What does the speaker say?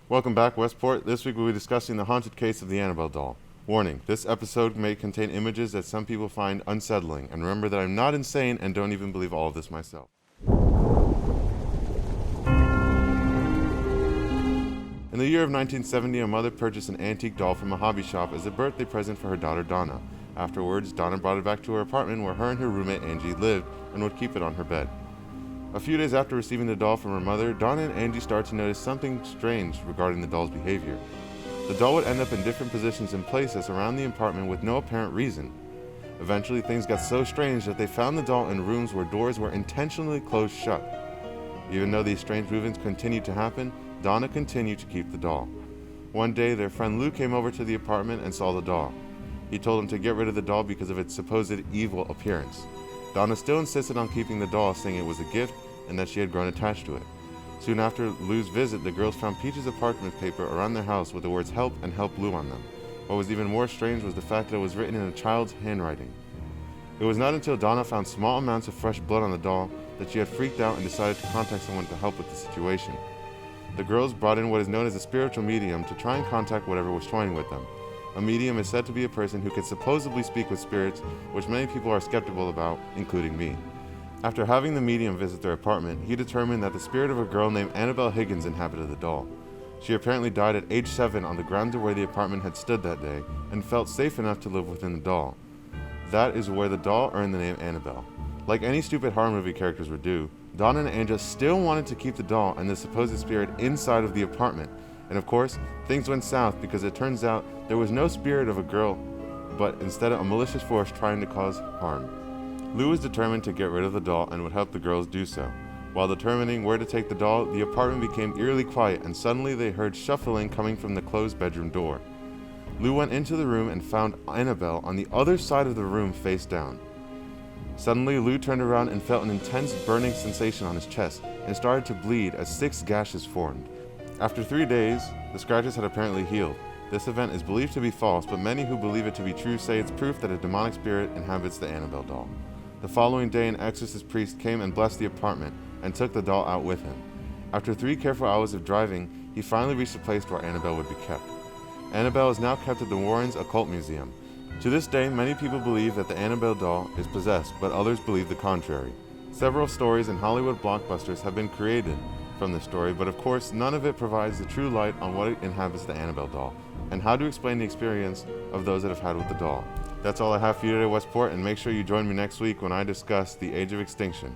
Welcome back, Westport. This week we'll be discussing the haunted case of the Annabelle Doll. Warning, this episode may contain images that some people find unsettling, and remember that I'm not insane and don't even believe all of this myself. In the year of 1970, a mother purchased an antique doll from a hobby shop as a birthday present for her daughter Donna. Afterwards, Donna brought it back to her apartment where her and her roommate Angie lived and would keep it on her bed. A few days after receiving the doll from her mother, Donna and Angie started to notice something strange regarding the doll's behavior. The doll would end up in different positions and places around the apartment with no apparent reason. Eventually, things got so strange that they found the doll in rooms where doors were intentionally closed shut. Even though these strange movements continued to happen, Donna continued to keep the doll. One day, their friend Lou came over to the apartment and saw the doll. He told him to get rid of the doll because of its supposed evil appearance. Donna still insisted on keeping the doll, saying it was a gift and that she had grown attached to it. Soon after Lou's visit, the girls found Peach's apartment paper around their house with the words "Help" and "Help Lou" on them. What was even more strange was the fact that it was written in a child's handwriting. It was not until Donna found small amounts of fresh blood on the doll that she had freaked out and decided to contact someone to help with the situation. The girls brought in what is known as a spiritual medium to try and contact whatever was toying with them. A medium is said to be a person who can supposedly speak with spirits, which many people are skeptical about, including me. After having the medium visit their apartment, he determined that the spirit of a girl named Annabelle Higgins inhabited the doll. She apparently died at age 7 on the grounds of where the apartment had stood that day, and felt safe enough to live within the doll. That is where the doll earned the name Annabelle. Like any stupid horror movie characters would do, Donna and Angela still wanted to keep the doll and the supposed spirit inside of the apartment. And of course, things went south because it turns out there was no spirit of a girl, but instead a malicious force trying to cause harm. Lou was determined to get rid of the doll and would help the girls do so. While determining where to take the doll, the apartment became eerily quiet and suddenly they heard shuffling coming from the closed bedroom door. Lou went into the room and found Annabelle on the other side of the room face down. Suddenly, Lou turned around and felt an intense burning sensation on his chest and started to bleed as 6 gashes formed. After 3 days, the scratches had apparently healed. This event is believed to be false, but many who believe it to be true say it's proof that a demonic spirit inhabits the Annabelle doll. The following day, an exorcist priest came and blessed the apartment and took the doll out with him. After 3 careful hours of driving, he finally reached the place where Annabelle would be kept. Annabelle is now kept at the Warrens Occult Museum. To this day, many people believe that the Annabelle doll is possessed, but others believe the contrary. Several stories and Hollywood blockbusters have been created from this story, but of course, none of it provides the true light on what inhabits the Annabelle doll, and how to explain the experience of those that have had with the doll. That's all I have for you today, Westport, and make sure you join me next week when I discuss the Age of Extinction.